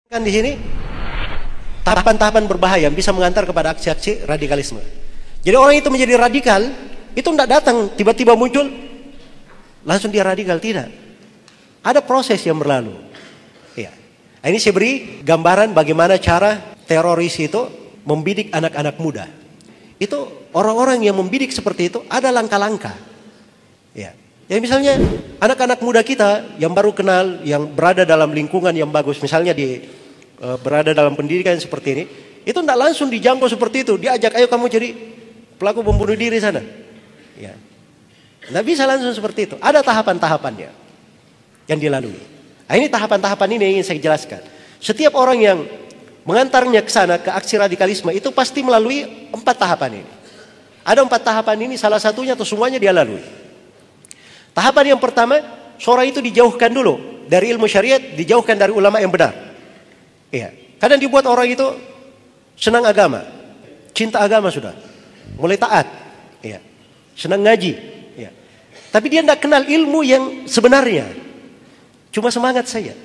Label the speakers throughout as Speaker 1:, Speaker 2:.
Speaker 1: Kan di sini tahapan-tahapan berbahaya yang bisa mengantar kepada aksi-aksi radikalisme. Jadi orang itu menjadi radikal, itu tidak datang tiba-tiba muncul langsung dia radikal, tidak. Ada proses yang berlalu. Ya. Ini saya beri gambaran bagaimana cara teroris itu membidik anak-anak muda. Itu orang-orang yang membidik seperti itu ada langkah-langkah. Ya. Ya misalnya anak-anak muda kita yang baru kenal, yang berada dalam lingkungan yang bagus, misalnya berada dalam pendidikan seperti ini, itu tidak langsung dijangkau seperti itu, diajak ayo kamu jadi pelaku bom bunuh diri sana. Ya. Tidak bisa langsung seperti itu, ada tahapan-tahapannya yang dilalui. Nah, ini tahapan-tahapan ini yang ingin saya jelaskan. Setiap orang yang mengantarnya ke sana, ke aksi radikalisme, itu pasti melalui 4 tahapan ini. Ada 4 tahapan ini, salah satunya atau semuanya dia lalui. Tahapan yang pertama, seorang itu dijauhkan dulu dari ilmu syariat, dijauhkan dari ulama yang benar. Iya. Kadang dibuat orang itu senang agama, cinta agama sudah, mulai taat, iya. Senang ngaji, iya. Tapi dia tidak kenal ilmu yang sebenarnya, cuma semangat saja.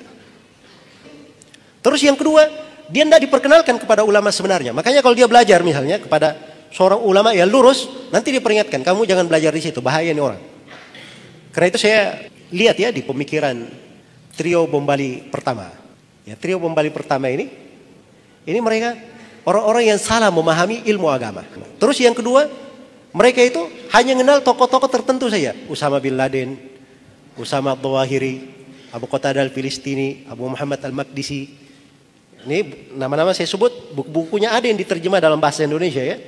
Speaker 1: Terus yang kedua, dia tidak diperkenalkan kepada ulama sebenarnya. Makanya kalau dia belajar misalnya kepada seorang ulama yang lurus, nanti diperingatkan, kamu jangan belajar di situ, bahaya nih orang. Karena itu saya lihat ya di pemikiran trio bom Bali pertama. Ya, trio bom Bali pertama ini mereka orang-orang yang salah memahami ilmu agama. Terus yang kedua, mereka itu hanya mengenal tokoh-tokoh tertentu saja. Usama bin Laden, Usama Al-Zawahiri, Abu Qatadah Al-Filistini, Abu Muhammad Al-Maqdisi. Ini nama-nama saya sebut, buku-bukunya ada yang diterjemah dalam bahasa Indonesia ya.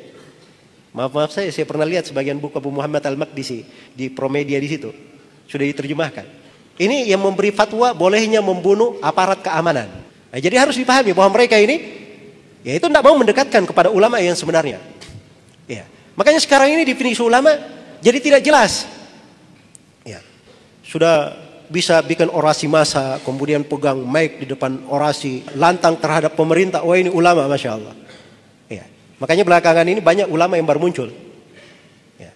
Speaker 1: Maaf saya pernah lihat sebagian buku Abu Muhammad Al-Maqdisi di Promedia di situ. Sudah diterjemahkan. Ini yang memberi fatwa bolehnya membunuh aparat keamanan. Nah, jadi harus dipahami bahwa mereka ini, ya itu tidak mau mendekatkan kepada ulama yang sebenarnya. Ya. Makanya sekarang ini definisi ulama jadi tidak jelas. Ya. Sudah bisa bikin orasi massa, kemudian pegang mic di depan orasi, lantang terhadap pemerintah. Oh ini ulama, Masya Allah. Ya. Makanya belakangan ini banyak ulama yang baru muncul. Ya.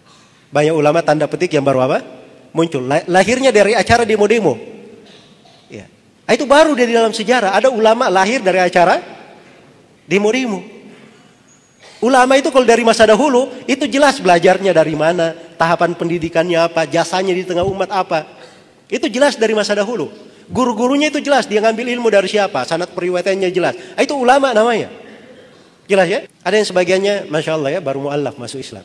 Speaker 1: Banyak ulama tanda petik yang baru apa? Muncul. Lahirnya dari acara demo-demo. Ya. Itu baru dari dalam sejarah. Ada ulama lahir dari acara demo-demo. Ulama itu kalau dari masa dahulu, itu jelas belajarnya dari mana, tahapan pendidikannya apa, jasanya di tengah umat apa. Itu jelas dari masa dahulu. Guru-gurunya itu jelas, dia ngambil ilmu dari siapa, sanad periwayatannya jelas. Itu ulama namanya. Jelas ya? Ada yang sebagiannya, Masya Allah ya, baru mu'allaf masuk Islam.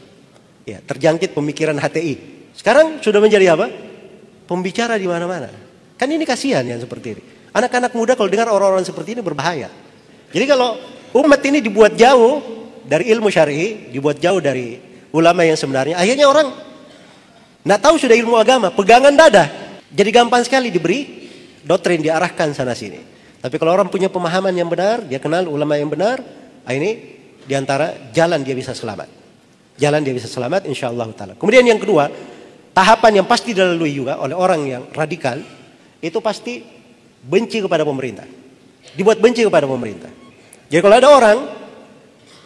Speaker 1: Ya, terjangkit pemikiran HTI. Sekarang sudah menjadi apa? Pembicara di mana-mana. Kan ini kasihan yang seperti ini. Anak-anak muda kalau dengar orang-orang seperti ini berbahaya. Jadi kalau umat ini dibuat jauh dari ilmu syar'i, dibuat jauh dari ulama yang sebenarnya, akhirnya orang tidak tahu sudah ilmu agama, pegangan dada. Jadi gampang sekali diberi doktrin, diarahkan sana sini. Tapi kalau orang punya pemahaman yang benar, dia kenal ulama yang benar, ini diantara jalan dia bisa selamat. Jalan dia bisa selamat insyaallah ta'ala. Kemudian yang kedua, tahapan yang pasti dilalui juga oleh orang yang radikal, itu pasti benci kepada pemerintah. Dibuat benci kepada pemerintah. Jadi kalau ada orang,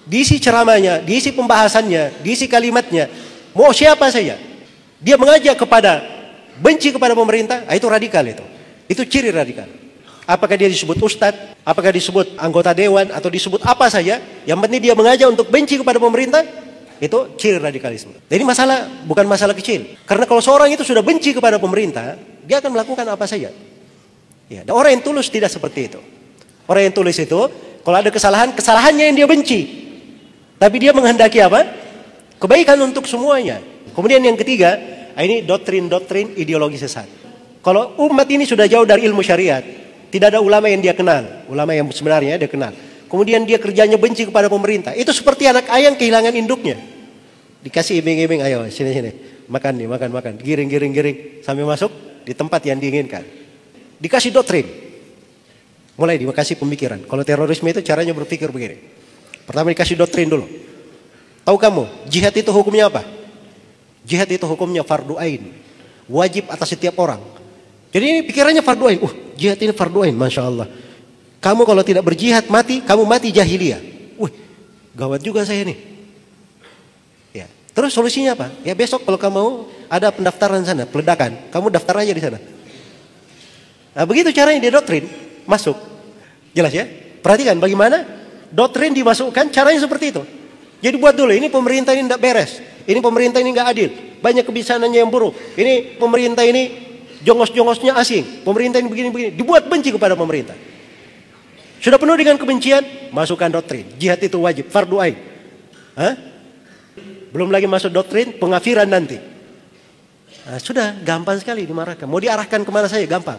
Speaker 1: diisi ceramahnya, diisi pembahasannya, diisi kalimatnya, mau siapa saja, dia mengajak kepada benci kepada pemerintah, itu radikal itu. Itu ciri radikal. Apakah dia disebut ustadz, apakah disebut anggota dewan, atau disebut apa saja, yang penting dia mengajak untuk benci kepada pemerintah, itu ciri radikalisme. Jadi bukan masalah kecil. Karena kalau seorang itu sudah benci kepada pemerintah, dia akan melakukan apa saja. Ya, dan orang yang tulus tidak seperti itu. Orang yang tulus itu, kalau ada kesalahannya yang dia benci. Tapi dia menghendaki apa? Kebaikan untuk semuanya. Kemudian yang ketiga, ini doktrin-doktrin ideologi sesat. Kalau umat ini sudah jauh dari ilmu syariat, tidak ada ulama yang dia kenal, ulama yang sebenarnya dia kenal. Kemudian dia kerjanya benci kepada pemerintah. Itu seperti anak ayam kehilangan induknya. Dikasih iming-iming, ayo sini. Makan nih, makan. Giring sampai masuk di tempat yang diinginkan. Dikasih doktrin. Mulai dikasih pemikiran. Kalau terorisme itu caranya berpikir begini. Pertama dikasih doktrin dulu. Tahu kamu, jihad itu hukumnya apa? Jihad itu hukumnya fardu ain. Wajib atas setiap orang. Jadi ini pikirannya fardu ain. Jihad ini fardu ain, Masya Allah. Kamu kalau tidak berjihad mati, kamu mati jahiliyah. Wih, gawat juga saya nih. Ya. Terus solusinya apa? Ya besok kalau kamu mau ada pendaftaran sana, peledakan, kamu daftar aja di sana. Nah, begitu caranya dia doktrin, masuk. Jelas ya? Perhatikan bagaimana doktrin dimasukkan, caranya seperti itu. Jadi buat dulu, ini pemerintah ini tidak beres, ini pemerintah ini nggak adil, banyak kebijakannya yang buruk, ini pemerintah ini jongos-jongosnya asing, pemerintah ini begini-begini, dibuat benci kepada pemerintah. Sudah penuh dengan kebencian, masukkan doktrin, jihad itu wajib, fardu ain. Belum lagi masuk doktrin pengafiran nanti. Nah, sudah gampang sekali dimarahkan. Mau diarahkan kemana saja gampang.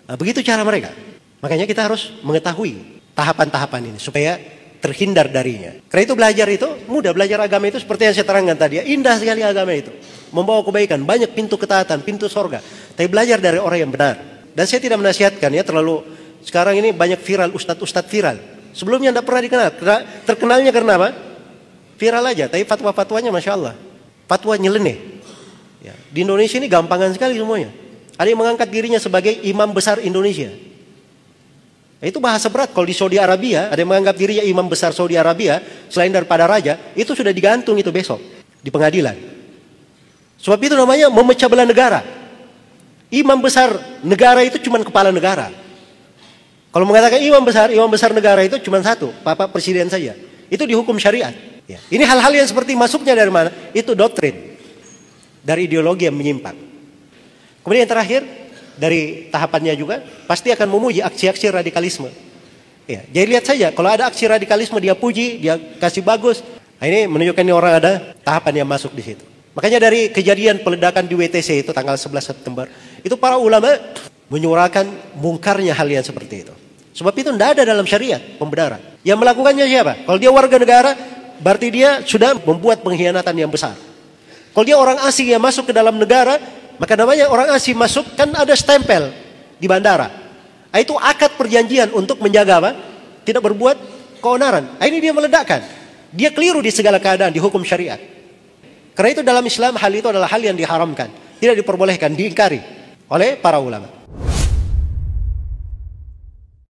Speaker 1: Nah, begitu cara mereka. Makanya kita harus mengetahui tahapan-tahapan ini supaya terhindar darinya. Karena itu belajar itu mudah, belajar agama itu seperti yang saya terangkan tadi. Indah sekali agama itu, membawa kebaikan, banyak pintu ketaatan, pintu sorga. Tapi belajar dari orang yang benar. Dan saya tidak menasihatkan ya terlalu. Sekarang ini banyak viral, ustadz viral. Sebelumnya tidak pernah dikenal. Terkenalnya karena apa? Viral aja. Tapi fatwa-fatwanya masya Allah, fatwa nyeleneh. Ya, di Indonesia ini gampangan sekali semuanya. Ada yang mengangkat dirinya sebagai imam besar Indonesia. Itu bahasa berat. Kalau di Saudi Arabia, ada yang menganggap dirinya imam besar Saudi Arabia, selain daripada raja, itu sudah digantung itu besok di pengadilan. Sebab itu namanya memecah belah negara. Imam besar negara itu cuma kepala negara. Kalau mengatakan imam besar negara itu cuma satu, Bapak Presiden saja. Itu dihukum syariat. Ya. Ini hal-hal yang seperti masuknya dari mana? Itu doktrin. Dari ideologi yang menyimpang. Kemudian yang terakhir, dari tahapannya juga pasti akan memuji aksi-aksi radikalisme. Ya, jadi lihat saja kalau ada aksi radikalisme dia puji, dia kasih bagus. Nah, ini menunjukkan ini orang ada tahapan yang masuk di situ. Makanya dari kejadian peledakan di WTC itu tanggal 11 September, itu para ulama menyuarakan mungkarnya hal yang seperti itu. Sebab itu tidak ada dalam syariat pembenaran. Yang melakukannya siapa? Kalau dia warga negara, berarti dia sudah membuat pengkhianatan yang besar. Kalau dia orang asing yang masuk ke dalam negara, maka namanya orang asing masuk kan ada stempel di bandara. Itu akad perjanjian untuk menjaga apa? Tidak berbuat keonaran. Ini dia meledakkan. Dia keliru di segala keadaan di hukum syariat. Karena itu dalam Islam hal itu adalah hal yang diharamkan, tidak diperbolehkan, diingkari oleh para ulama.